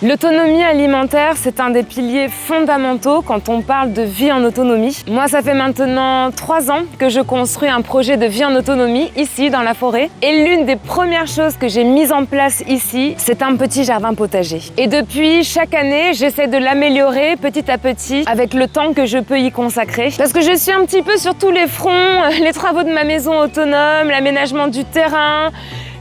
L'autonomie alimentaire, c'est un des piliers fondamentaux quand on parle de vie en autonomie. Moi, ça fait maintenant 3 ans que je construis un projet de vie en autonomie ici dans la forêt. Et l'une des premières choses que j'ai mises en place ici, c'est un petit jardin potager. Et depuis, chaque année, j'essaie de l'améliorer petit à petit avec le temps que je peux y consacrer. Parce que je suis un petit peu sur tous les fronts, les travaux de ma maison autonome, l'aménagement du terrain,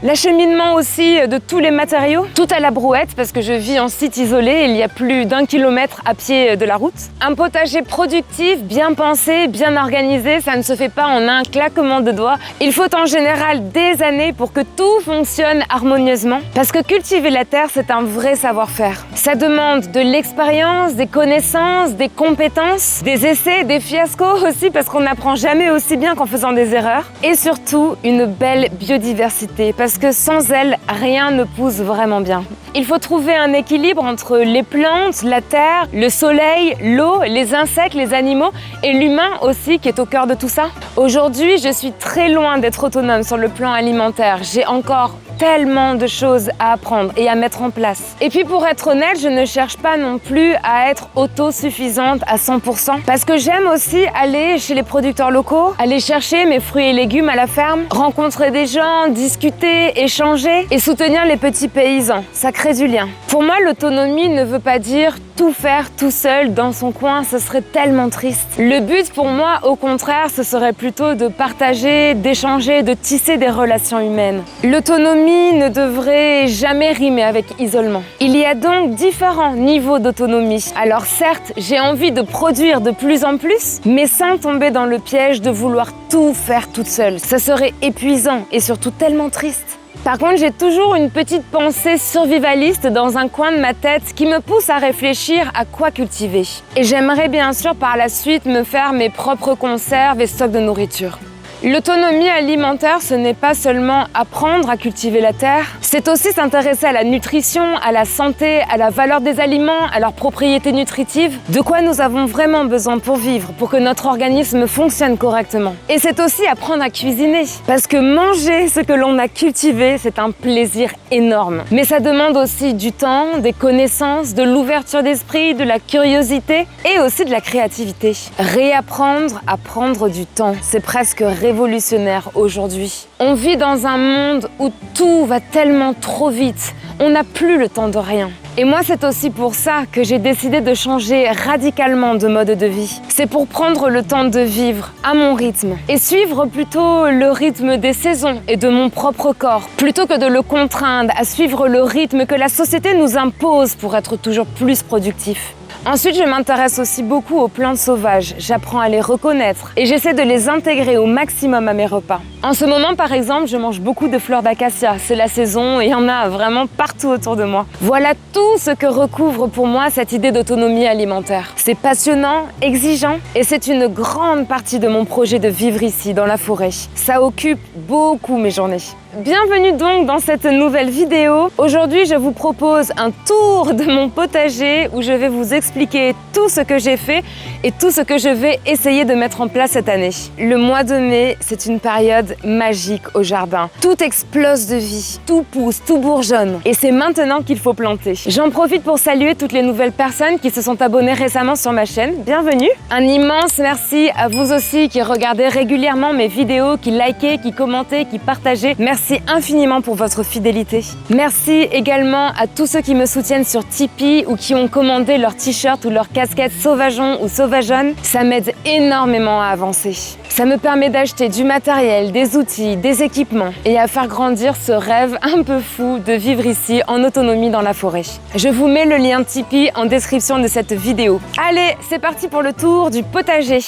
l'acheminement aussi de tous les matériaux, tout à la brouette parce que je vis en site isolé, il y a plus d'1 kilomètre à pied de la route. Un potager productif, bien pensé, bien organisé, ça ne se fait pas en un claquement de doigts. Il faut en général des années pour que tout fonctionne harmonieusement parce que cultiver la terre, c'est un vrai savoir-faire. Ça demande de l'expérience, des connaissances, des compétences, des essais, des fiascos aussi parce qu'on n'apprend jamais aussi bien qu'en faisant des erreurs et surtout une belle biodiversité parce que sans elle, rien ne pousse vraiment bien. Il faut trouver un équilibre entre les plantes, la terre, le soleil, l'eau, les insectes, les animaux et l'humain aussi qui est au cœur de tout ça. Aujourd'hui, je suis très loin d'être autonome sur le plan alimentaire. J'ai encore tellement de choses à apprendre et à mettre en place. Et puis pour être honnête, je ne cherche pas non plus à être autosuffisante à 100% parce que j'aime aussi aller chez les producteurs locaux, aller chercher mes fruits et légumes à la ferme, rencontrer des gens, discuter, échanger et soutenir les petits paysans. Ça crée du lien. Pour moi, l'autonomie ne veut pas dire tout faire tout seul dans son coin, ce serait tellement triste. Le but pour moi, au contraire, ce serait plutôt de partager, d'échanger, de tisser des relations humaines. L'autonomie ne devrait jamais rimer avec isolement. Il y a donc différents niveaux d'autonomie. Alors certes, j'ai envie de produire de plus en plus, mais sans tomber dans le piège de vouloir tout faire toute seule. Ça serait épuisant et surtout tellement triste. Par contre, j'ai toujours une petite pensée survivaliste dans un coin de ma tête qui me pousse à réfléchir à quoi cultiver. Et j'aimerais bien sûr par la suite me faire mes propres conserves et stocks de nourriture. L'autonomie alimentaire, ce n'est pas seulement apprendre à cultiver la terre, c'est aussi s'intéresser à la nutrition, à la santé, à la valeur des aliments, à leurs propriétés nutritives, de quoi nous avons vraiment besoin pour vivre, pour que notre organisme fonctionne correctement. Et c'est aussi apprendre à cuisiner, parce que manger ce que l'on a cultivé, c'est un plaisir énorme. Mais ça demande aussi du temps, des connaissances, de l'ouverture d'esprit, de la curiosité et aussi de la créativité. Réapprendre à prendre du temps, c'est presque révolutionnaire aujourd'hui. On vit dans un monde où tout va tellement trop vite, on n'a plus le temps de rien. Et moi, c'est aussi pour ça que j'ai décidé de changer radicalement de mode de vie. C'est pour prendre le temps de vivre à mon rythme et suivre plutôt le rythme des saisons et de mon propre corps, plutôt que de le contraindre à suivre le rythme que la société nous impose pour être toujours plus productif. Ensuite, je m'intéresse aussi beaucoup aux plantes sauvages. J'apprends à les reconnaître et j'essaie de les intégrer au maximum à mes repas. En ce moment, par exemple, je mange beaucoup de fleurs d'acacia. C'est la saison et il y en a vraiment partout autour de moi. Voilà tout ce que recouvre pour moi cette idée d'autonomie alimentaire. C'est passionnant, exigeant et c'est une grande partie de mon projet de vivre ici, dans la forêt. Ça occupe beaucoup mes journées. Bienvenue donc dans cette nouvelle vidéo. Aujourd'hui, je vous propose un tour de mon potager où je vais vous expliquer tout ce que j'ai fait et tout ce que je vais essayer de mettre en place cette année. Le mois de mai, c'est une période magique au jardin. Tout explose de vie, tout pousse, tout bourgeonne et c'est maintenant qu'il faut planter. J'en profite pour saluer toutes les nouvelles personnes qui se sont abonnées récemment sur ma chaîne. Bienvenue! Un immense merci à vous aussi qui regardez régulièrement mes vidéos, qui likez, qui commentez, qui partagez. Merci infiniment pour votre fidélité. Merci également à tous ceux qui me soutiennent sur Tipeee ou qui ont commandé leur t-shirt ou leur casquette Sauvageon ou Sauvageonne. Ça m'aide énormément à avancer. Ça me permet d'acheter du matériel, des outils, des équipements et à faire grandir ce rêve un peu fou de vivre ici en autonomie dans la forêt. Je vous mets le lien Tipeee en description de cette vidéo. Allez, c'est parti pour le tour du potager.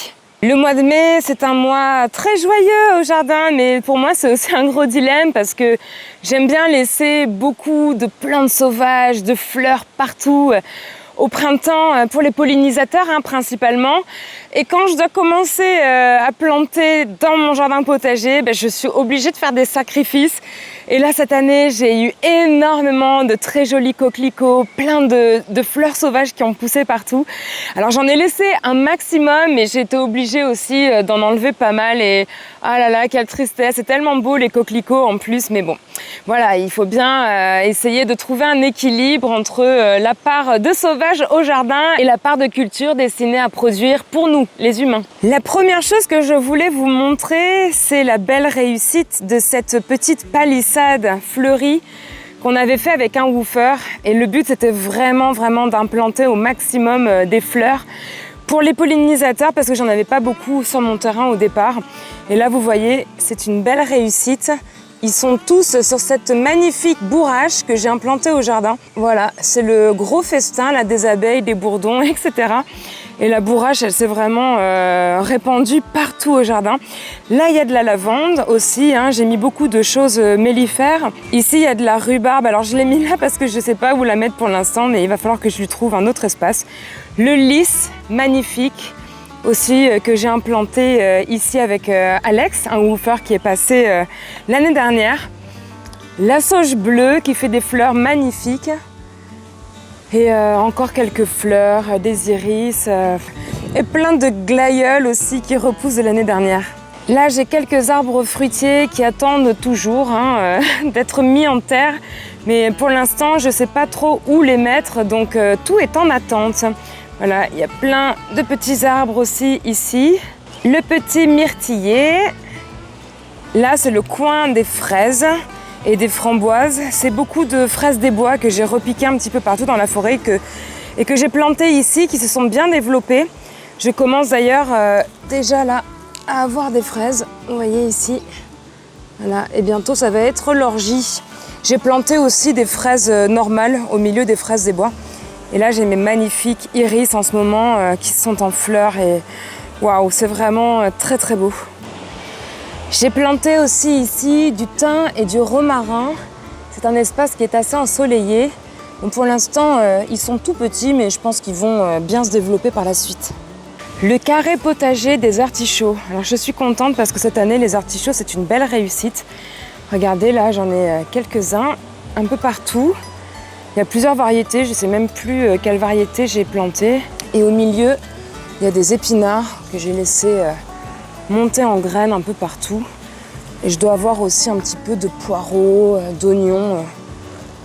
Le mois de mai, c'est un mois très joyeux au jardin, mais pour moi, c'est aussi un gros dilemme parce que j'aime bien laisser beaucoup de plantes sauvages, de fleurs partout au printemps pour les pollinisateurs principalement. Et quand je dois commencer à planter dans mon jardin potager, je suis obligée de faire des sacrifices. Et là, cette année, j'ai eu énormément de très jolis coquelicots, plein de fleurs sauvages qui ont poussé partout. Alors j'en ai laissé un maximum, mais j'ai été obligée aussi d'en enlever pas mal. Et ah là là, quelle tristesse, c'est tellement beau les coquelicots en plus. Mais bon, voilà, il faut bien essayer de trouver un équilibre entre la part de sauvage au jardin et la part de culture destinée à produire pour nous, les humains. La première chose que je voulais vous montrer, c'est la belle réussite de cette petite palissade fleurie qu'on avait fait avec un woofer. Et le but, c'était vraiment d'implanter au maximum des fleurs pour les pollinisateurs, parce que j'en avais pas beaucoup sur mon terrain au départ. Et là, vous voyez, c'est une belle réussite. Ils sont tous sur cette magnifique bourrache que j'ai implantée au jardin. Voilà, c'est le gros festin là, des abeilles, des bourdons, etc. Et la bourrache, elle s'est vraiment répandue partout au jardin. Là, il y a de la lavande aussi, hein. J'ai mis beaucoup de choses mellifères. Ici, il y a de la rhubarbe. Alors, je l'ai mis là parce que je ne sais pas où la mettre pour l'instant, mais il va falloir que je lui trouve un autre espace. Le lys, magnifique. Aussi que j'ai implanté ici avec Alex, un woofer qui est passé l'année dernière. La sauge bleue qui fait des fleurs magnifiques. Et encore quelques fleurs, des iris et plein de glaïeuls aussi qui repoussent de l'année dernière. Là, j'ai quelques arbres fruitiers qui attendent toujours d'être mis en terre. Mais pour l'instant, je ne sais pas trop où les mettre, donc tout est en attente. Voilà, il y a plein de petits arbres aussi ici. Le petit myrtillier. Là, c'est le coin des fraises et des framboises. C'est beaucoup de fraises des bois que j'ai repiquées un petit peu partout dans la forêt et que j'ai plantées ici, qui se sont bien développées. Je commence d'ailleurs déjà là à avoir des fraises. Vous voyez ici. Voilà, et bientôt ça va être l'orgie. J'ai planté aussi des fraises normales au milieu des fraises des bois. Et là, j'ai mes magnifiques iris en ce moment qui sont en fleurs et waouh, c'est vraiment très beau. J'ai planté aussi ici du thym et du romarin. C'est un espace qui est assez ensoleillé. Donc pour l'instant, ils sont tout petits, mais je pense qu'ils vont bien se développer par la suite. Le carré potager des artichauts. Alors je suis contente parce que cette année, les artichauts, c'est une belle réussite. Regardez, là, j'en ai quelques-uns un peu partout. Il y a plusieurs variétés, je ne sais même plus quelle variété j'ai plantée. Et au milieu, il y a des épinards que j'ai laissés monter en graines un peu partout. Et je dois avoir aussi un petit peu de poireaux, d'oignons,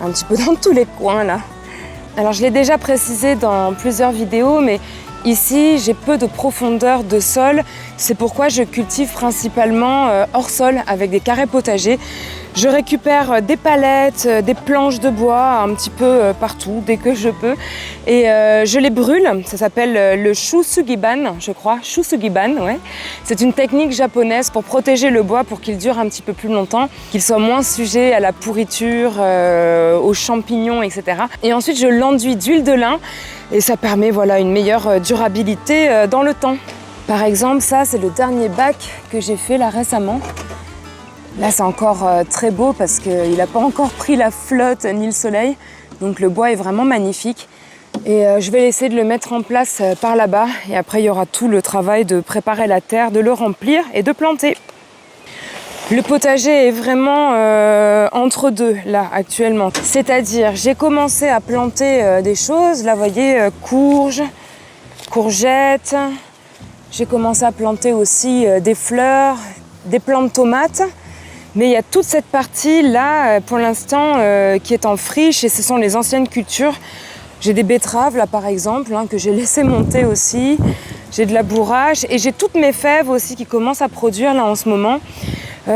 un petit peu dans tous les coins là. Alors je l'ai déjà précisé dans plusieurs vidéos, mais ici j'ai peu de profondeur de sol. C'est pourquoi je cultive principalement hors sol avec des carrés potagers. Je récupère des palettes, des planches de bois un petit peu partout dès que je peux et je les brûle. Ça s'appelle le shusugiban, je crois. Shusugiban, ouais. C'est une technique japonaise pour protéger le bois pour qu'il dure un petit peu plus longtemps, qu'il soit moins sujet à la pourriture, aux champignons, etc. Et ensuite, je l'enduis d'huile de lin et ça permet voilà, une meilleure durabilité dans le temps. Par exemple, ça, c'est le dernier bac que j'ai fait là récemment. Là, c'est encore très beau parce qu'il n'a pas encore pris la flotte ni le soleil. Donc le bois est vraiment magnifique. Et je vais essayer de le mettre en place par là-bas. Et après, il y aura tout le travail de préparer la terre, de le remplir et de planter. Le potager est vraiment entre deux, là, actuellement. C'est-à-dire, j'ai commencé à planter des choses. Là, vous voyez, courges, courgettes. J'ai commencé à planter aussi des fleurs, des plants de tomates. Mais il y a toute cette partie-là, pour l'instant, qui est en friche et ce sont les anciennes cultures. J'ai des betteraves, là, par exemple, que j'ai laissé monter aussi. J'ai de la bourrache et j'ai toutes mes fèves aussi qui commencent à produire, là, en ce moment.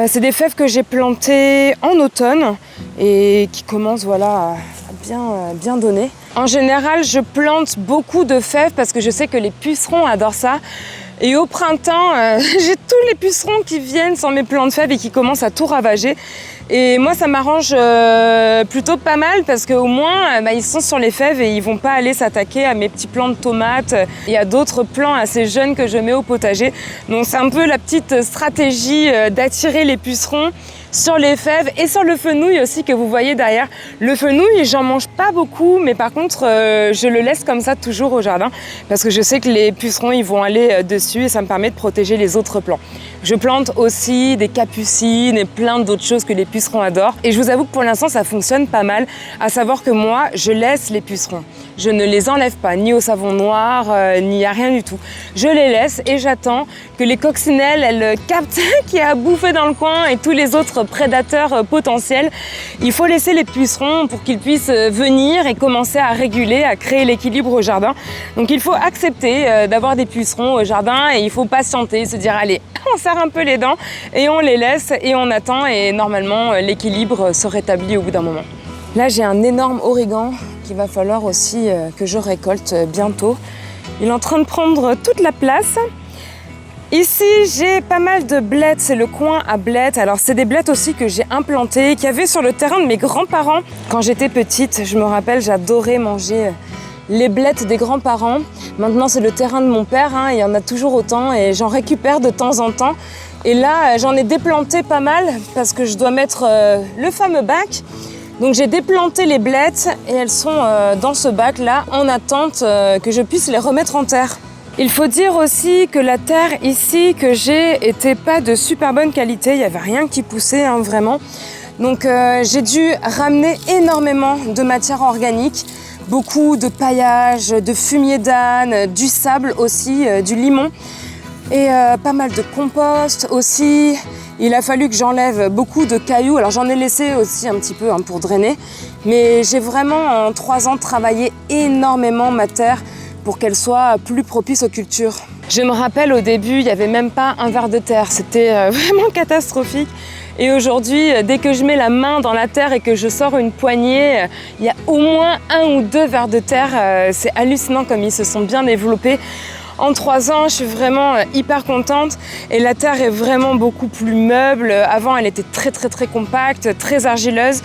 C'est des fèves que j'ai plantées en automne et qui commencent, voilà, à bien donner. En général, je plante beaucoup de fèves parce que je sais que les pucerons adorent ça. Et au printemps, j'ai tous les pucerons qui viennent sur mes plants de fèves et qui commencent à tout ravager. Et moi, ça m'arrange plutôt pas mal parce qu'au moins, ils sont sur les fèves et ils vont pas aller s'attaquer à mes petits plants de tomates. Il y a d'autres plants assez jeunes que je mets au potager. Donc c'est un peu la petite stratégie d'attirer les pucerons sur les fèves et sur le fenouil aussi que vous voyez derrière. Le fenouil, j'en mange pas beaucoup, mais par contre, je le laisse comme ça toujours au jardin parce que je sais que les pucerons, ils vont aller dessus et ça me permet de protéger les autres plants. Je plante aussi des capucines et plein d'autres choses que les pucerons adorent. Et je vous avoue que pour l'instant, ça fonctionne pas mal, à savoir que moi, je laisse les pucerons. Je ne les enlève pas, ni au savon noir, ni à rien du tout. Je les laisse et j'attends que les coccinelles, elles captent qu'il y a à bouffer dans le coin et tous les autres prédateurs potentiels. Il faut laisser les pucerons pour qu'ils puissent venir et commencer à réguler, à créer l'équilibre au jardin. Donc il faut accepter d'avoir des pucerons au jardin et il faut patienter, se dire allez, on serre un peu les dents et on les laisse et on attend et normalement l'équilibre se rétablit au bout d'un moment. Là j'ai un énorme origan qu'il va falloir aussi que je récolte bientôt. Il est en train de prendre toute la place. Ici, j'ai pas mal de blettes, c'est le coin à blettes. Alors, c'est des blettes aussi que j'ai implantées, qu'il y avait sur le terrain de mes grands-parents. Quand j'étais petite, je me rappelle, j'adorais manger les blettes des grands-parents. Maintenant, c'est le terrain de mon père, hein, il y en a toujours autant et j'en récupère de temps en temps. Et là, j'en ai déplanté pas mal parce que je dois mettre le fameux bac. Donc j'ai déplanté les blettes et elles sont dans ce bac-là en attente que je puisse les remettre en terre. Il faut dire aussi que la terre ici que j'ai était pas de super bonne qualité, il n'y avait rien qui poussait hein, vraiment. Donc j'ai dû ramener énormément de matière organique, beaucoup de paillage, de fumier d'âne, du sable aussi, du limon et pas mal de compost aussi. Il a fallu que j'enlève beaucoup de cailloux. Alors j'en ai laissé aussi un petit peu hein, pour drainer. Mais j'ai vraiment en 3 ans travaillé énormément ma terre pour qu'elle soit plus propice aux cultures. Je me rappelle au début, il n'y avait même pas un ver de terre. C'était vraiment catastrophique. Et aujourd'hui, dès que je mets la main dans la terre et que je sors une poignée, il y a au moins 1 ou 2 vers de terre. C'est hallucinant comme ils se sont bien développés. En 3 ans, je suis vraiment hyper contente et la terre est vraiment beaucoup plus meuble. Avant, elle était très compacte, très argileuse.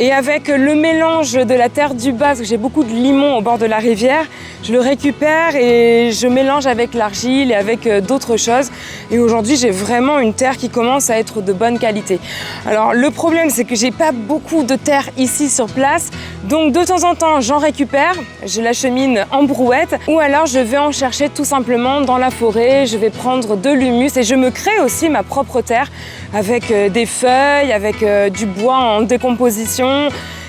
Et avec le mélange de la terre du bas, parce que j'ai beaucoup de limon au bord de la rivière, je le récupère et je mélange avec l'argile et avec d'autres choses. Et aujourd'hui, j'ai vraiment une terre qui commence à être de bonne qualité. Alors le problème, c'est que j'ai pas beaucoup de terre ici sur place. Donc de temps en temps, j'en récupère, je l'achemine en brouette ou alors je vais en chercher tout simplement dans la forêt. Je vais prendre de l'humus et je me crée aussi ma propre terre avec des feuilles, avec du bois en décomposition.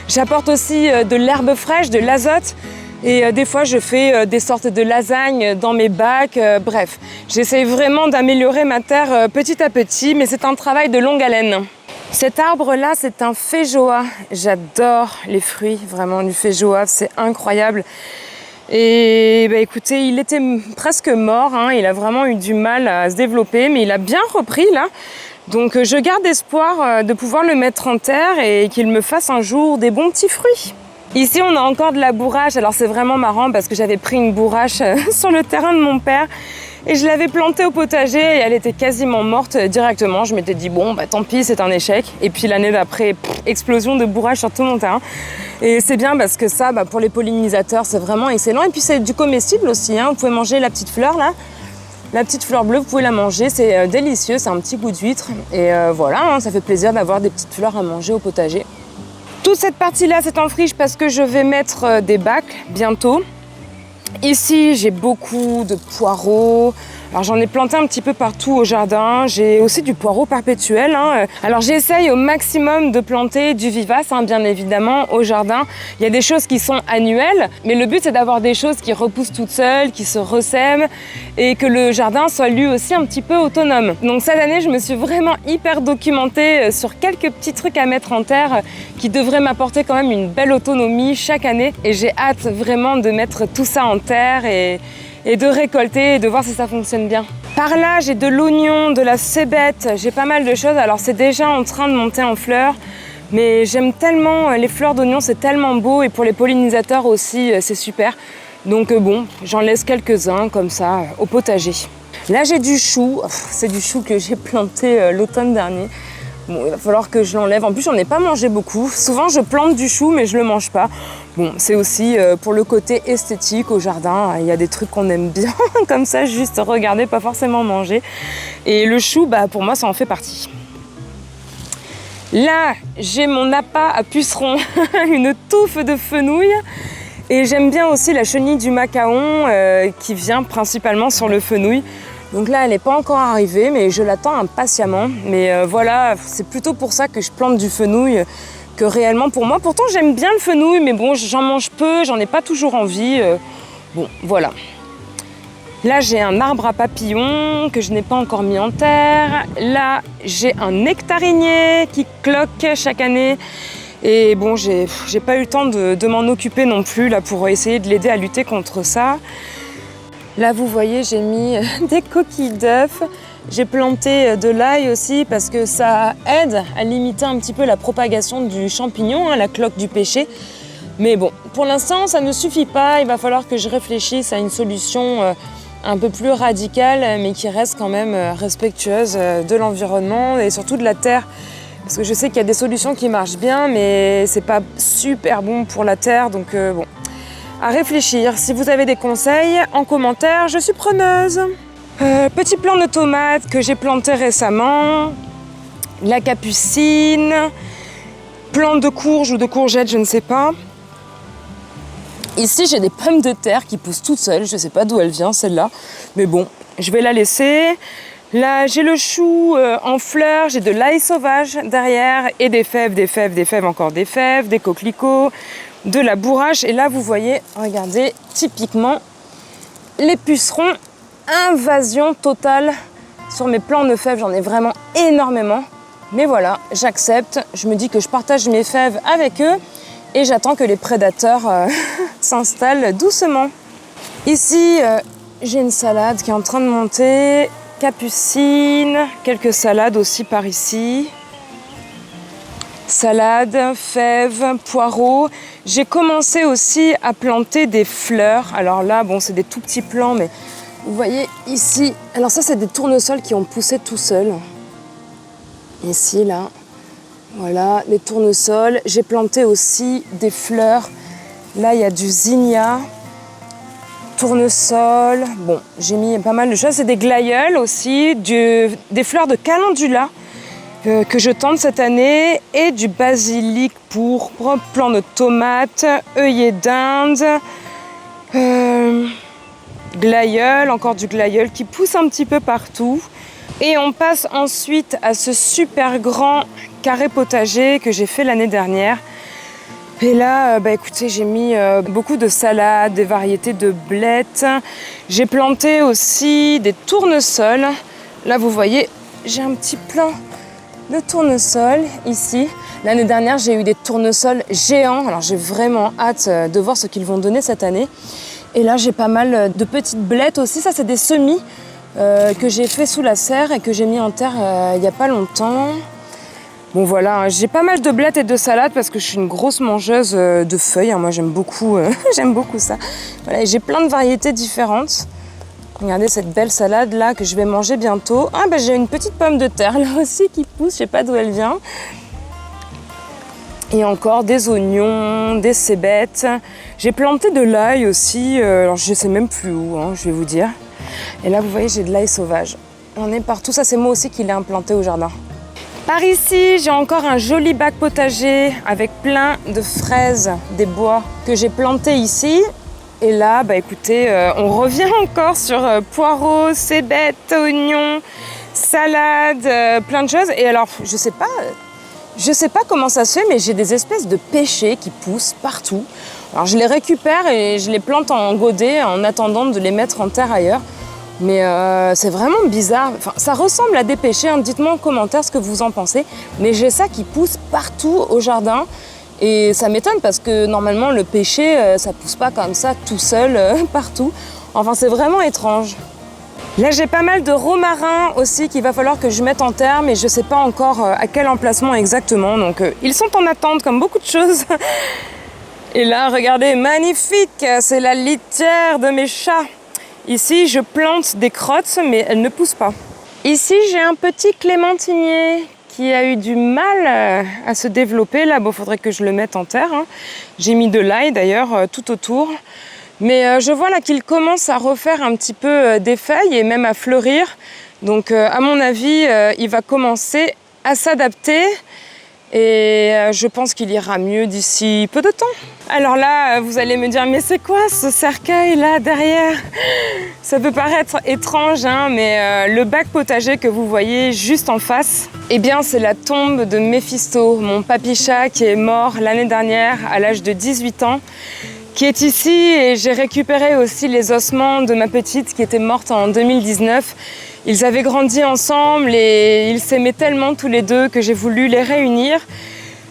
J'apporte aussi de l'herbe fraîche, de l'azote et des fois je fais des sortes de lasagnes dans mes bacs. Bref, j'essaie vraiment d'améliorer ma terre petit à petit, mais c'est un travail de longue haleine. Cet arbre-là, c'est un feijoa. J'adore les fruits vraiment du feijoa, c'est incroyable. Et bah, écoutez, il était presque mort, hein. Il a vraiment eu du mal à se développer, mais il a bien repris là. Donc je garde espoir de pouvoir le mettre en terre et qu'il me fasse un jour des bons petits fruits. Ici, on a encore de la bourrache. Alors c'est vraiment marrant parce que j'avais pris une bourrache sur le terrain de mon père et je l'avais plantée au potager et elle était quasiment morte directement. Je m'étais dit bon, bah tant pis, c'est un échec. Et puis l'année d'après, explosion de bourrache sur tout mon terrain. Et c'est bien parce que ça, bah, pour les pollinisateurs, c'est vraiment excellent. Et puis c'est du comestible aussi, hein. Vous pouvez manger la petite fleur là. La petite fleur bleue, vous pouvez la manger, c'est délicieux, c'est un petit goût d'huître. Et voilà, hein, ça fait plaisir d'avoir des petites fleurs à manger au potager. Toute cette partie-là, c'est en friche parce que je vais mettre des bacs bientôt. Ici, j'ai beaucoup de poireaux. Alors j'en ai planté un petit peu partout au jardin. J'ai aussi du poireau perpétuel, hein. Alors j'essaye au maximum de planter du vivace, hein, bien évidemment, au jardin. Il y a des choses qui sont annuelles, mais le but c'est d'avoir des choses qui repoussent toutes seules, qui se ressèment et que le jardin soit lui aussi un petit peu autonome. Donc cette année, je me suis vraiment hyper documentée sur quelques petits trucs à mettre en terre qui devraient m'apporter quand même une belle autonomie chaque année. Et j'ai hâte vraiment de mettre tout ça en terre et de récolter et de voir si ça fonctionne bien. Par là, j'ai de l'oignon, de la cébette, j'ai pas mal de choses. Alors c'est déjà en train de monter en fleurs, mais j'aime tellement les fleurs d'oignon, c'est tellement beau et pour les pollinisateurs aussi, c'est super. Donc bon, j'en laisse quelques-uns comme ça au potager. Là, j'ai du chou, c'est du chou que j'ai planté l'automne dernier. Bon, il va falloir que je l'enlève. En plus, j'en ai pas mangé beaucoup. Souvent, je plante du chou, mais je le mange pas. Bon, c'est aussi pour le côté esthétique au jardin. Il y a des trucs qu'on aime bien, comme ça, juste regarder, pas forcément manger. Et le chou, bah, pour moi, ça en fait partie. Là, j'ai mon appât à pucerons, une touffe de fenouil. Et j'aime bien aussi la chenille du macaon qui vient principalement sur le fenouil. Donc là, elle n'est pas encore arrivée, mais je l'attends impatiemment. Mais voilà, c'est plutôt pour ça que je plante du fenouil que réellement pour moi. Pourtant, j'aime bien le fenouil, mais bon, j'en mange peu, j'en ai pas toujours envie. Bon, voilà. Là, j'ai un arbre à papillons que je n'ai pas encore mis en terre. Là, j'ai un nectarinier qui cloque chaque année. Et bon, j'ai pas eu le temps de m'en occuper non plus là, pour essayer de l'aider à lutter contre ça. Là, vous voyez, j'ai mis des coquilles d'œufs. J'ai planté de l'ail aussi parce que ça aide à limiter un petit peu la propagation du champignon, la cloque du pêcher. Mais bon, pour l'instant, ça ne suffit pas. Il va falloir que je réfléchisse à une solution un peu plus radicale, mais qui reste quand même respectueuse de l'environnement et surtout de la terre. Parce que je sais qu'il y a des solutions qui marchent bien, mais c'est pas super bon pour la terre. Donc bon, à réfléchir. Si vous avez des conseils, en commentaire, je suis preneuse. Petit plant de tomates que j'ai planté récemment. La capucine. Plante de courge ou de courgettes, je ne sais pas. Ici, j'ai des pommes de terre qui poussent toutes seules. Je ne sais pas d'où elle vient, celle-là. Mais bon, je vais la laisser. Là, j'ai le chou en fleurs. J'ai de l'ail sauvage derrière. Et des fèves, encore des fèves, des coquelicots, de la bourrache. Et là, vous voyez, regardez, typiquement, les pucerons. Invasion totale sur mes plants de fèves. J'en ai vraiment énormément. Mais voilà, j'accepte. Je me dis que je partage mes fèves avec eux. Et j'attends que les prédateurs s'installent doucement. Ici, j'ai une salade qui est en train de monter. Capucine, quelques salades aussi par ici. Salade, fèves, poireaux. J'ai commencé aussi à planter des fleurs. Alors là, bon, c'est des tout petits plants, mais vous voyez ici. Alors ça, c'est des tournesols qui ont poussé tout seuls. Ici, là. Voilà, les tournesols. J'ai planté aussi des fleurs. Là, il y a du zinnia, tournesol. Bon, j'ai mis pas mal de choses. C'est des glaïeuls aussi, des fleurs de calendula que je tente cette année et du basilic pourpre, plant de tomates, œillet d'Inde, glaïeul, encore du glaïeul qui pousse un petit peu partout. Et on passe ensuite à ce super grand carré potager que j'ai fait l'année dernière. Et là, écoutez, j'ai mis beaucoup de salades, des variétés de blettes. J'ai planté aussi des tournesols. Là, vous voyez, j'ai un petit plant de tournesol ici. L'année dernière, j'ai eu des tournesols géants. Alors, j'ai vraiment hâte de voir ce qu'ils vont donner cette année. Et là, j'ai pas mal de petites blettes aussi. Ça, c'est des semis que j'ai fait sous la serre et que j'ai mis en terre il n'y a pas longtemps. Bon voilà, j'ai pas mal de blettes et de salades parce que je suis une grosse mangeuse de feuilles. Moi j'aime beaucoup, j'aime beaucoup ça. Voilà, et j'ai plein de variétés différentes. Regardez cette belle salade là que je vais manger bientôt. Ah j'ai une petite pomme de terre là aussi qui pousse, je sais pas d'où elle vient. Et encore des oignons, des cébettes. J'ai planté de l'ail aussi, alors je sais même plus où, je vais vous dire. Et là vous voyez j'ai de l'ail sauvage. On est partout, ça c'est moi aussi qui l'ai implanté au jardin. Par ici, j'ai encore un joli bac potager avec plein de fraises des bois que j'ai planté ici. Et là, écoutez, on revient encore sur poireaux, cébettes, oignons, salades, plein de choses. Et alors, je sais pas comment ça se fait, mais j'ai des espèces de pêchers qui poussent partout. Alors, je les récupère et je les plante en godet en attendant de les mettre en terre ailleurs. Mais c'est vraiment bizarre. Enfin, ça ressemble à des pêchers. Dites-moi en commentaire ce que vous en pensez. Mais j'ai ça qui pousse partout au jardin. Et ça m'étonne parce que normalement, le pêcher, ça pousse pas comme ça tout seul partout. Enfin, c'est vraiment étrange. Là, j'ai pas mal de romarins aussi qu'il va falloir que je mette en terre. Mais je sais pas encore à quel emplacement exactement. Donc, ils sont en attente comme beaucoup de choses. Et là, regardez, magnifique. C'est la litière de mes chats. Ici, je plante des crottes, mais elles ne poussent pas. Ici, j'ai un petit clémentinier qui a eu du mal à se développer. Là, faudrait que je le mette en terre. J'ai mis de l'ail, d'ailleurs, tout autour. Mais je vois là qu'il commence à refaire un petit peu des feuilles et même à fleurir. Donc, à mon avis, il va commencer à s'adapter. Et je pense qu'il ira mieux d'ici peu de temps. Alors là, vous allez me dire, mais c'est quoi ce cercueil là derrière? Ça peut paraître étrange, hein, mais le bac potager que vous voyez juste en face, eh bien c'est la tombe de Méphisto, mon papy-chat qui est mort l'année dernière à l'âge de 18 ans, qui est ici, et j'ai récupéré aussi les ossements de ma petite qui était morte en 2019. Ils avaient grandi ensemble et ils s'aimaient tellement tous les deux que j'ai voulu les réunir.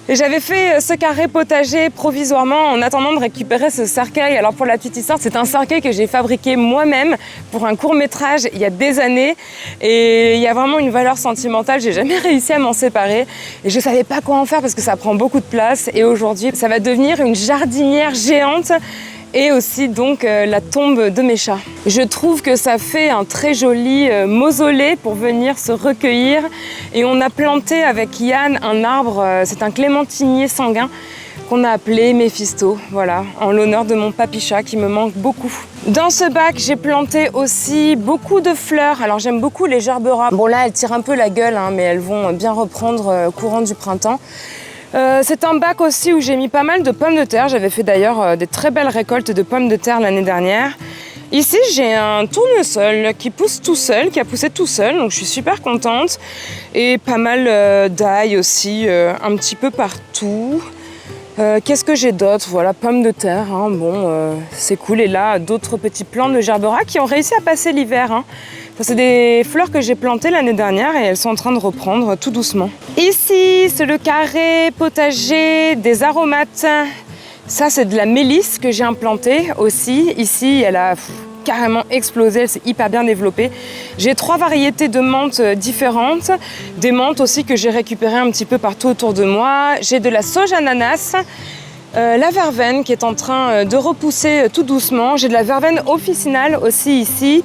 Et j'avais fait ce carré potager provisoirement en attendant de récupérer ce cercueil. Alors pour la petite histoire, c'est un cercueil que j'ai fabriqué moi-même pour un court-métrage il y a des années. Et il y a vraiment une valeur sentimentale, j'ai jamais réussi à m'en séparer. Et je savais pas quoi en faire parce que ça prend beaucoup de place. Et aujourd'hui, ça va devenir une jardinière géante. Et aussi donc la tombe de mes chats. Je trouve que ça fait un très joli mausolée pour venir se recueillir. Et on a planté avec Yann un arbre, c'est un clémentinier sanguin qu'on a appelé Méphisto, voilà, en l'honneur de mon papy-chat qui me manque beaucoup. Dans ce bac, j'ai planté aussi beaucoup de fleurs. Alors j'aime beaucoup les gerberas. Bon là, elles tirent un peu la gueule, hein, mais elles vont bien reprendre courant du printemps. C'est un bac aussi où j'ai mis pas mal de pommes de terre. J'avais fait d'ailleurs des très belles récoltes de pommes de terre l'année dernière. Ici, j'ai un tournesol qui pousse tout seul, qui a poussé tout seul, donc je suis super contente. Et pas mal d'ail aussi, un petit peu partout. Qu'est-ce que j'ai d'autre? Voilà, pommes de terre, hein. Bon, c'est cool. Et là, d'autres petits plants de gerbera qui ont réussi à passer l'hiver, hein. C'est des fleurs que j'ai plantées l'année dernière et elles sont en train de reprendre tout doucement. Ici, c'est le carré potager des aromates. Ça, c'est de la mélisse que j'ai implantée aussi. Ici, elle a carrément explosé, elle s'est hyper bien développée. J'ai 3 variétés de menthes différentes. Des menthes aussi que j'ai récupérées un petit peu partout autour de moi. J'ai de la sauge ananas. La verveine qui est en train de repousser tout doucement. J'ai de la verveine officinale aussi ici.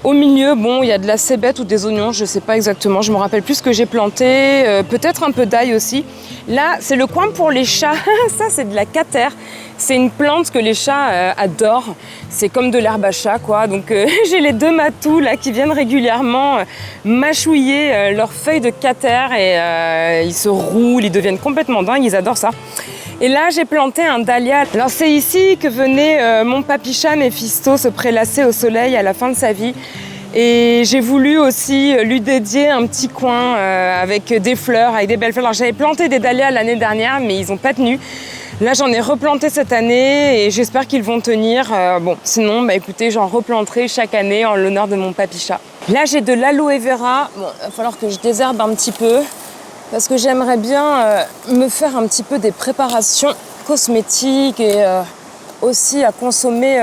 Au milieu, bon, il y a de la cébette ou des oignons, je ne sais pas exactement, je me rappelle plus ce que j'ai planté, peut-être un peu d'ail aussi. Là, c'est le coin pour les chats, ça c'est de la catère. C'est une plante que les chats adorent, c'est comme de l'herbe à chat quoi. Donc j'ai les 2 matous là qui viennent régulièrement mâchouiller leurs feuilles de catère et ils se roulent, ils deviennent complètement dingues, ils adorent ça. Et là, j'ai planté un dahlia. Alors c'est ici que venait mon papy-chat Méphisto se prélasser au soleil à la fin de sa vie. Et j'ai voulu aussi lui dédier un petit coin avec des fleurs, avec des belles fleurs. Alors j'avais planté des dahlias l'année dernière, mais ils n'ont pas tenu. Là, j'en ai replanté cette année et j'espère qu'ils vont tenir. Bon, sinon, bah écoutez, j'en replanterai chaque année en l'honneur de mon papy-chat. Là, j'ai de l'aloe vera. Bon, il va falloir que je désherbe un petit peu. Parce que j'aimerais bien me faire un petit peu des préparations cosmétiques et aussi à consommer,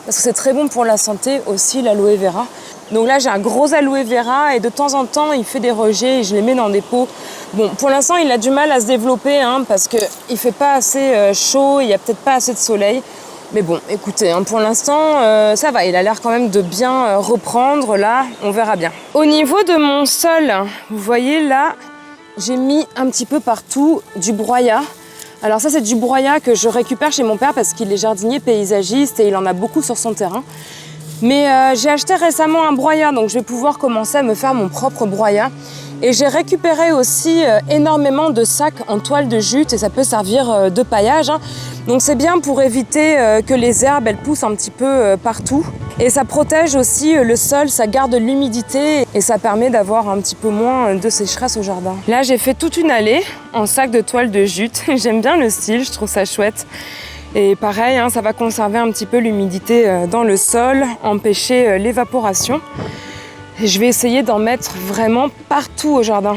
parce que c'est très bon pour la santé aussi l'aloe vera. Donc là j'ai un gros aloe vera et de temps en temps il fait des rejets et je les mets dans des pots. Bon, pour l'instant il a du mal à se développer hein, parce qu'il ne fait pas assez chaud, il n'y a peut-être pas assez de soleil. Mais bon, écoutez, hein, pour l'instant, ça va, il a l'air quand même de bien reprendre là, on verra bien. Au niveau de mon sol, vous voyez là, j'ai mis un petit peu partout du broyat. Alors ça, c'est du broyat que je récupère chez mon père parce qu'il est jardinier paysagiste et il en a beaucoup sur son terrain. Mais j'ai acheté récemment un broyat, donc je vais pouvoir commencer à me faire mon propre broyat. Et j'ai récupéré aussi énormément de sacs en toile de jute et ça peut servir de paillage, hein. Donc c'est bien pour éviter que les herbes elles poussent un petit peu partout. Et ça protège aussi le sol, ça garde l'humidité et ça permet d'avoir un petit peu moins de sécheresse au jardin. Là j'ai fait toute une allée en sac de toile de jute. J'aime bien le style, je trouve ça chouette. Et pareil, hein, ça va conserver un petit peu l'humidité dans le sol, empêcher l'évaporation. Et je vais essayer d'en mettre vraiment partout au jardin.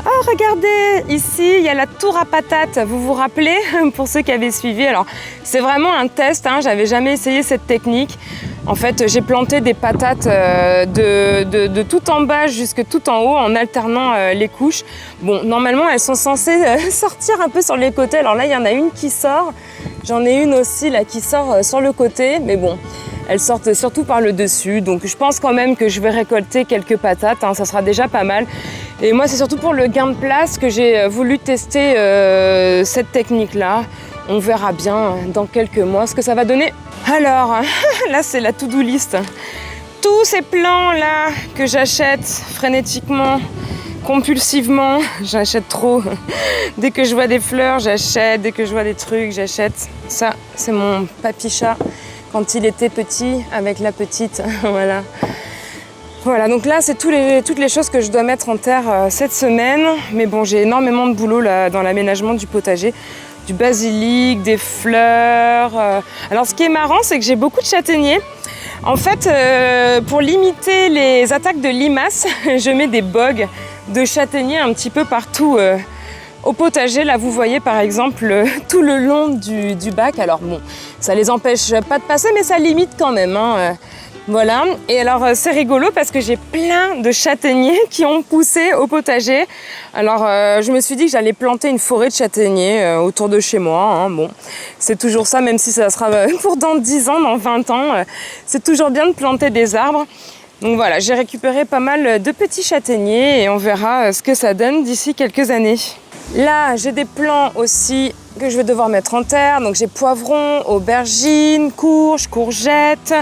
Oh, regardez, ici, il y a la tour à patates. Vous vous rappelez, pour ceux qui avaient suivi? Alors, c'est vraiment un test, hein, j'avais jamais essayé cette technique. En fait, j'ai planté des patates de tout en bas jusque tout en haut en alternant les couches. Bon, normalement, elles sont censées sortir un peu sur les côtés. Alors là, il y en a une qui sort. J'en ai une aussi là qui sort sur le côté. Mais bon, elles sortent surtout par le dessus. Donc, je pense quand même que je vais récolter quelques patates. Hein, ça sera déjà pas mal. Et moi, c'est surtout pour le gain de place que j'ai voulu tester cette technique-là. On verra bien dans quelques mois ce que ça va donner. Alors, là, c'est la to-do list. Tous ces plants-là que j'achète frénétiquement, compulsivement, j'achète trop. Dès que je vois des fleurs, j'achète. Dès que je vois des trucs, j'achète. Ça, c'est mon papy chat quand il était petit avec la petite. Voilà. Voilà, donc là, c'est toutes les choses que je dois mettre en terre cette semaine. Mais bon, j'ai énormément de boulot là, dans l'aménagement du potager. Du basilic, des fleurs. Alors, ce qui est marrant, c'est que j'ai beaucoup de châtaigniers. En fait, pour limiter les attaques de limaces, je mets des bogues de châtaigniers un petit peu partout au potager. Là, vous voyez par exemple tout le long du bac. Alors bon, ça les empêche pas de passer, mais ça limite quand même. Voilà. Et alors, c'est rigolo parce que j'ai plein de châtaigniers qui ont poussé au potager. Alors, je me suis dit que j'allais planter une forêt de châtaigniers autour de chez moi. Bon, c'est toujours ça, même si ça sera pour dans 10 ans, dans 20 ans. C'est toujours bien de planter des arbres. Donc voilà, j'ai récupéré pas mal de petits châtaigniers et on verra ce que ça donne d'ici quelques années. Là, j'ai des plants aussi que je vais devoir mettre en terre. Donc j'ai poivrons, aubergines, courges, courgettes.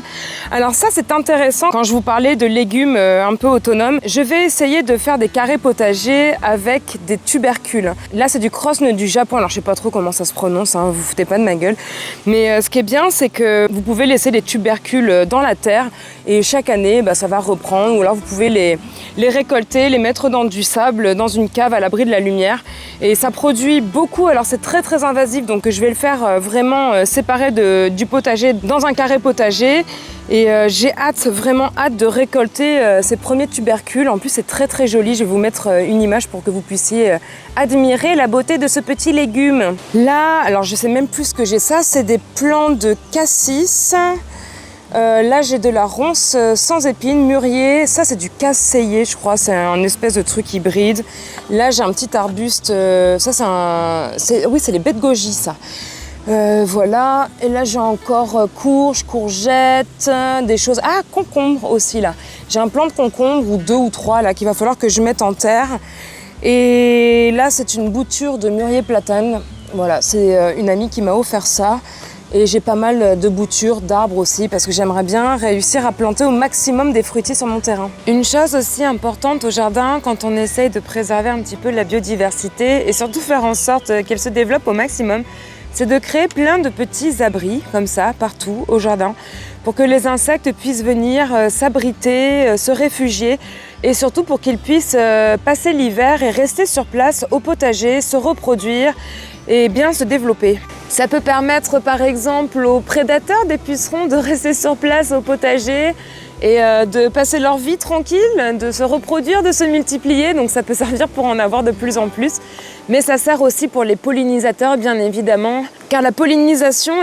Alors ça, c'est intéressant. Quand je vous parlais de légumes un peu autonomes, je vais essayer de faire des carrés potagers avec des tubercules. Là, c'est du crossneux du Japon. Alors je sais pas trop comment ça se prononce, vous vous foutez pas de ma gueule. Mais ce qui est bien, c'est que vous pouvez laisser des tubercules dans la terre et chaque année, ça va reprendre. Ou alors vous pouvez les récolter, les mettre dans du sable, dans une cave à l'abri de la lumière. Et ça produit beaucoup. Alors c'est très très invasif, donc je vais le faire vraiment séparé du potager dans un carré potager. Et j'ai vraiment hâte de récolter ces premiers tubercules. En plus, c'est très très joli. Je vais vous mettre une image pour que vous puissiez admirer la beauté de ce petit légume. Là, alors je sais même plus ce que j'ai. Ça, c'est des plants de cassis. Là, j'ai de la ronce sans épines, mûrier. Ça, c'est du casseillet, je crois. C'est un espèce de truc hybride. Là, j'ai un petit arbuste. Oui, c'est les baies de goji, ça. Voilà. Et là, j'ai encore courges, courgettes, des choses. Ah, concombre aussi, là. J'ai un plant de concombre, ou 2 ou 3, là, qu'il va falloir que je mette en terre. Et là, c'est une bouture de mûrier platane. Voilà, c'est une amie qui m'a offert ça. Et j'ai pas mal de boutures, d'arbres aussi, parce que j'aimerais bien réussir à planter au maximum des fruitiers sur mon terrain. Une chose aussi importante au jardin, quand on essaye de préserver un petit peu la biodiversité, et surtout faire en sorte qu'elle se développe au maximum, c'est de créer plein de petits abris, comme ça, partout au jardin, pour que les insectes puissent venir s'abriter, se réfugier, et surtout pour qu'ils puissent passer l'hiver et rester sur place au potager, se reproduire et bien se développer. Ça peut permettre par exemple aux prédateurs des pucerons de rester sur place au potager et de passer leur vie tranquille, de se reproduire, de se multiplier. Donc ça peut servir pour en avoir de plus en plus. Mais ça sert aussi pour les pollinisateurs, bien évidemment. Car la pollinisation,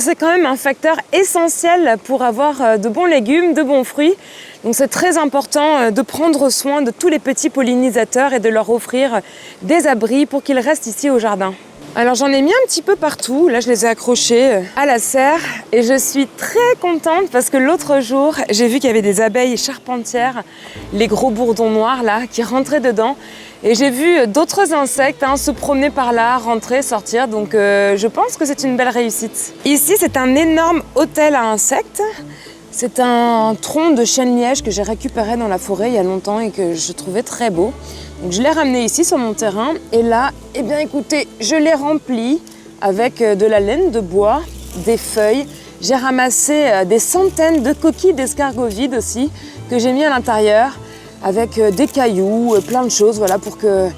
c'est quand même un facteur essentiel pour avoir de bons légumes, de bons fruits. Donc c'est très important de prendre soin de tous les petits pollinisateurs et de leur offrir des abris pour qu'ils restent ici au jardin. Alors j'en ai mis un petit peu partout, là je les ai accrochés à la serre et je suis très contente parce que l'autre jour j'ai vu qu'il y avait des abeilles charpentières, les gros bourdons noirs là qui rentraient dedans et j'ai vu d'autres insectes se promener par là, rentrer, sortir, donc je pense que c'est une belle réussite. Ici c'est un énorme hôtel à insectes. C'est un tronc de chêne-liège que j'ai récupéré dans la forêt il y a longtemps et que je trouvais très beau. Donc je l'ai ramené ici sur mon terrain et là, écoutez, je l'ai rempli avec de la laine de bois, des feuilles. J'ai ramassé des centaines de coquilles d'escargots vides aussi que j'ai mis à l'intérieur avec des cailloux, plein de choses, voilà, pour que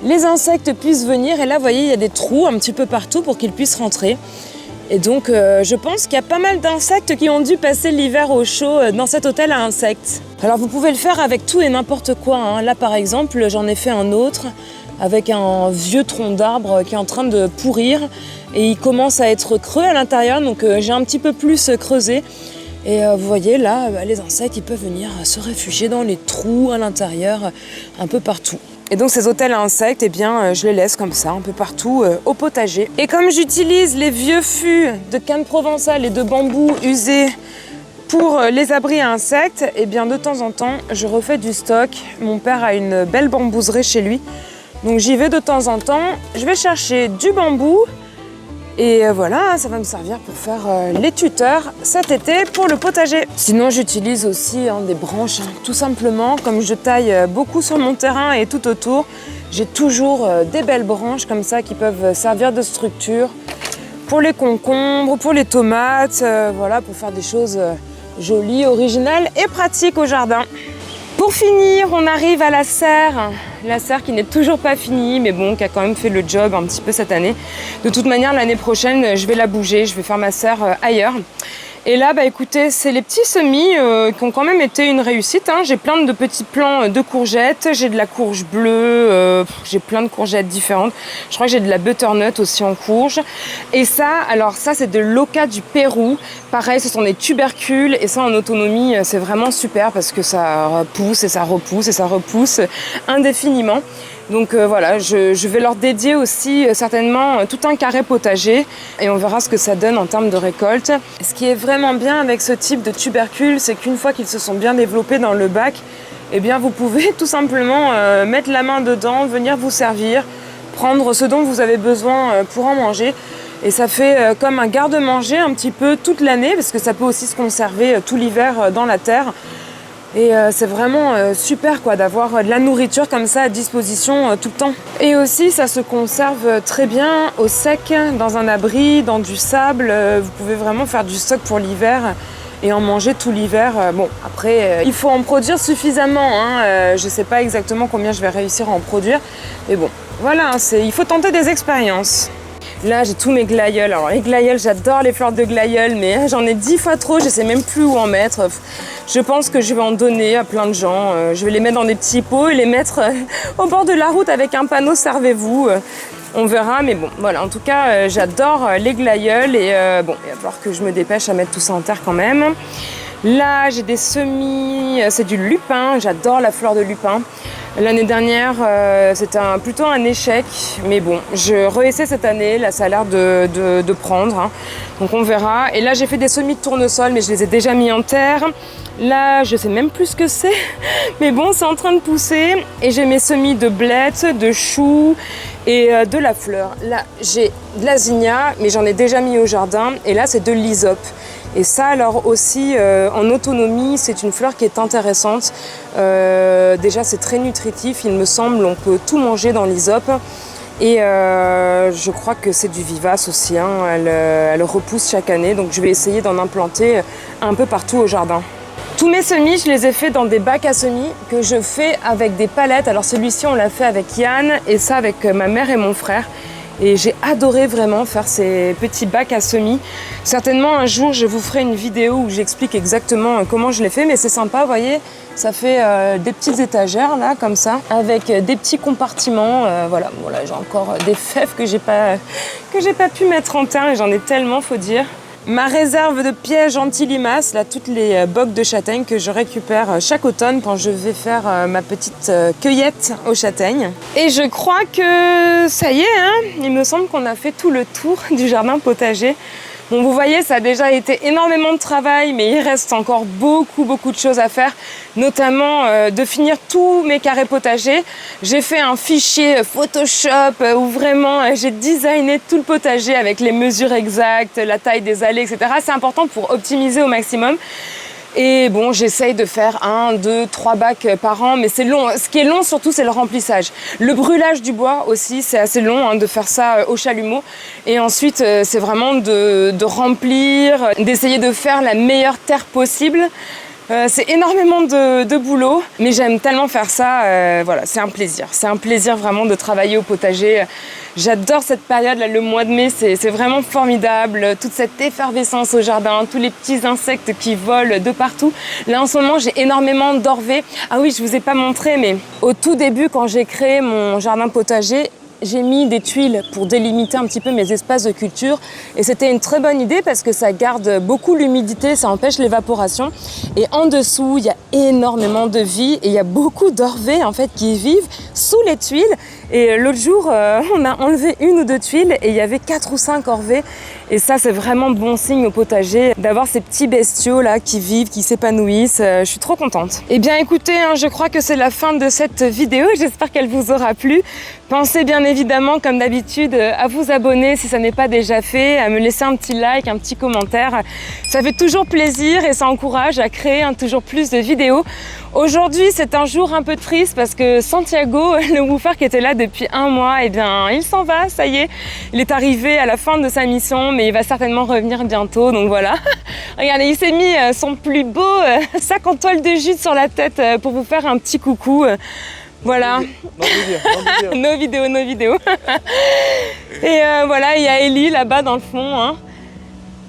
les insectes puissent venir. Et là, vous voyez, il y a des trous un petit peu partout pour qu'ils puissent rentrer. Et donc, je pense qu'il y a pas mal d'insectes qui ont dû passer l'hiver au chaud dans cet hôtel à insectes. Alors, vous pouvez le faire avec tout et n'importe quoi. Là, par exemple, j'en ai fait un autre avec un vieux tronc d'arbre qui est en train de pourrir et il commence à être creux à l'intérieur. Donc, j'ai un petit peu plus creusé. Et vous voyez, là, les insectes, ils peuvent venir se réfugier dans les trous à l'intérieur, un peu partout. Et donc ces hôtels à insectes, je les laisse comme ça, un peu partout au potager. Et comme j'utilise les vieux fûts de canne provençale et de bambou usés pour les abris à insectes, de temps en temps, je refais du stock. Mon père a une belle bambouserie chez lui. Donc j'y vais de temps en temps. Je vais chercher du bambou Et voilà, ça va me servir pour faire les tuteurs cet été pour le potager. Sinon, j'utilise aussi des branches, tout simplement. Comme je taille beaucoup sur mon terrain et tout autour, j'ai toujours des belles branches comme ça qui peuvent servir de structure pour les concombres, pour les tomates, voilà, pour faire des choses jolies, originales et pratiques au jardin. Pour finir, on arrive à la serre. La serre qui n'est toujours pas finie, mais bon, qui a quand même fait le job un petit peu cette année. De toute manière, l'année prochaine, je vais la bouger, je vais faire ma serre ailleurs. Et là, écoutez, c'est les petits semis qui ont quand même été une réussite. J'ai plein de petits plants de courgettes, j'ai de la courge bleue, j'ai plein de courgettes différentes. Je crois que j'ai de la butternut aussi en courge. Et ça, alors ça, c'est de l'oca du Pérou. Pareil, ce sont des tubercules et ça, en autonomie, c'est vraiment super parce que ça pousse et ça repousse et ça repousse indéfiniment. Donc voilà, je vais leur dédier aussi certainement tout un carré potager et on verra ce que ça donne en termes de récolte. Ce qui est vraiment bien avec ce type de tubercules, c'est qu'une fois qu'ils se sont bien développés dans le bac, eh bien vous pouvez tout simplement mettre la main dedans, venir vous servir, prendre ce dont vous avez besoin pour en manger. Et ça fait comme un garde-manger un petit peu toute l'année parce que ça peut aussi se conserver tout l'hiver dans la terre. Et c'est vraiment super d'avoir de la nourriture comme ça à disposition tout le temps. Et aussi ça se conserve très bien au sec, dans un abri, dans du sable. Vous pouvez vraiment faire du stock pour l'hiver et en manger tout l'hiver. Bon, après, il faut en produire suffisamment. Je ne sais pas exactement combien je vais réussir à en produire. Mais bon, voilà, il faut tenter des expériences. Là, j'ai tous mes glaïeuls. Alors, les glaïeuls, j'adore les fleurs de glaïeul, mais j'en ai 10 fois trop, je ne sais même plus où en mettre. Je pense que je vais en donner à plein de gens. Je vais les mettre dans des petits pots et les mettre au bord de la route avec un panneau « Servez-vous ». On verra, mais bon, voilà. En tout cas, j'adore les glaïeuls et bon, il va falloir que je me dépêche à mettre tout ça en terre quand même. Là, j'ai des semis, c'est du lupin. J'adore la fleur de lupin. L'année dernière, c'était plutôt un échec, mais bon, je réessaie cette année, là ça a l'air de prendre, donc on verra. Et là j'ai fait des semis de tournesol, mais je les ai déjà mis en terre. Là, je sais même plus ce que c'est, mais bon, c'est en train de pousser. Et j'ai mes semis de blettes, de choux et de la fleur. Là, j'ai de la zinnia, mais j'en ai déjà mis au jardin. Et là, c'est de l'hysope. Et ça, alors aussi, en autonomie, c'est une fleur qui est intéressante. Déjà, c'est très nutritif, il me semble. On peut tout manger dans l'hysope. Et je crois que c'est du vivace aussi. Elle repousse chaque année. Donc, je vais essayer d'en implanter un peu partout au jardin. Tous mes semis, je les ai faits dans des bacs à semis que je fais avec des palettes. Alors, celui-ci, on l'a fait avec Yann et ça avec ma mère et mon frère. Et j'ai adoré vraiment faire ces petits bacs à semis. Certainement un jour je vous ferai une vidéo où j'explique exactement comment je l'ai fait, mais c'est sympa, vous voyez, ça fait des petites étagères là comme ça, avec des petits compartiments. Voilà, bon là j'ai encore des fèves que j'ai pas pu mettre en terre et j'en ai tellement, faut dire. Ma réserve de pièges anti-limaces, là, toutes les bocs de châtaignes que je récupère chaque automne quand je vais faire ma petite cueillette aux châtaignes. Et je crois que ça y est, il me semble qu'on a fait tout le tour du jardin potager. Bon, vous voyez, ça a déjà été énormément de travail, mais il reste encore beaucoup de choses à faire, notamment de finir tous mes carrés potagers. J'ai fait un fichier Photoshop où vraiment j'ai designé tout le potager avec les mesures exactes, la taille des allées, etc. C'est important pour optimiser au maximum. Et bon, j'essaye de faire 1, 2, 3 bacs par an, mais c'est long. Ce qui est long surtout, c'est le remplissage. Le brûlage du bois aussi, c'est assez long de faire ça au chalumeau. Et ensuite, c'est vraiment de remplir, d'essayer de faire la meilleure terre possible. C'est énormément de boulot, mais j'aime tellement faire ça, voilà, c'est un plaisir. C'est un plaisir vraiment de travailler au potager. J'adore cette période, là, le mois de mai, c'est vraiment formidable. Toute cette effervescence au jardin, tous les petits insectes qui volent de partout. Là, en ce moment, j'ai énormément d'orvées. Ah oui, je vous ai pas montré, mais au tout début, quand j'ai créé mon jardin potager, j'ai mis des tuiles pour délimiter un petit peu mes espaces de culture et c'était une très bonne idée parce que ça garde beaucoup l'humidité, ça empêche l'évaporation et en dessous il y a énormément de vie et il y a beaucoup d'orvées en fait qui vivent sous les tuiles Et l'autre jour, on a enlevé 1 ou 2 tuiles et il y avait 4 ou 5 corvées. Et ça, c'est vraiment bon signe au potager d'avoir ces petits bestiaux là qui vivent, qui s'épanouissent. Je suis trop contente. Eh bien écoutez, je crois que c'est la fin de cette vidéo. J'espère qu'elle vous aura plu. Pensez bien évidemment, comme d'habitude, à vous abonner si ça n'est pas déjà fait, à me laisser un petit like, un petit commentaire. Ça fait toujours plaisir et ça encourage à créer toujours plus de vidéos. Aujourd'hui, c'est un jour un peu triste parce que Santiago, le woofer qui était là depuis 1 mois, eh bien, il s'en va, ça y est. Il est arrivé à la fin de sa mission, mais il va certainement revenir bientôt, donc voilà. Regardez, il s'est mis son plus beau sac en toile de jute sur la tête pour vous faire un petit coucou. Voilà. Nos vidéos. Et voilà, il y a Ellie là-bas dans le fond.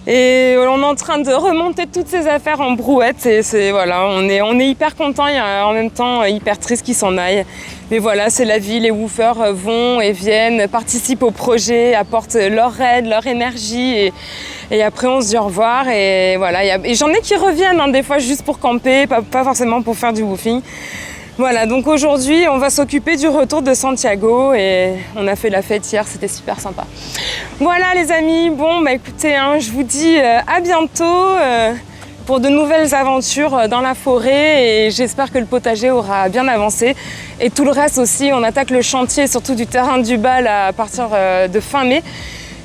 Et on est en train de remonter toutes ces affaires en brouette et voilà, on est hyper contents et en même temps hyper triste qu'ils s'en aillent. Mais voilà, c'est la vie, les woofers vont et viennent, participent au projet, apportent leur aide, leur énergie et après on se dit au revoir et voilà. Et j'en ai qui reviennent des fois juste pour camper, pas forcément pour faire du woofing. Voilà, donc aujourd'hui, on va s'occuper du retour de Santiago et on a fait la fête hier, c'était super sympa. Voilà les amis, bon écoutez, je vous dis à bientôt pour de nouvelles aventures dans la forêt et j'espère que le potager aura bien avancé. Et tout le reste aussi, on attaque le chantier, surtout du terrain du bal à partir de fin mai.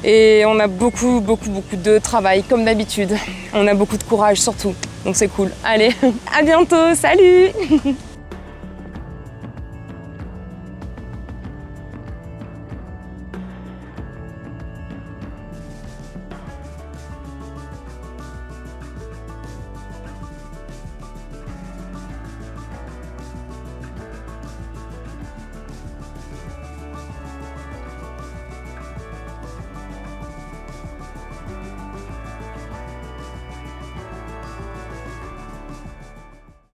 Et on a beaucoup de travail, comme d'habitude. On a beaucoup de courage surtout, donc c'est cool. Allez, à bientôt, salut!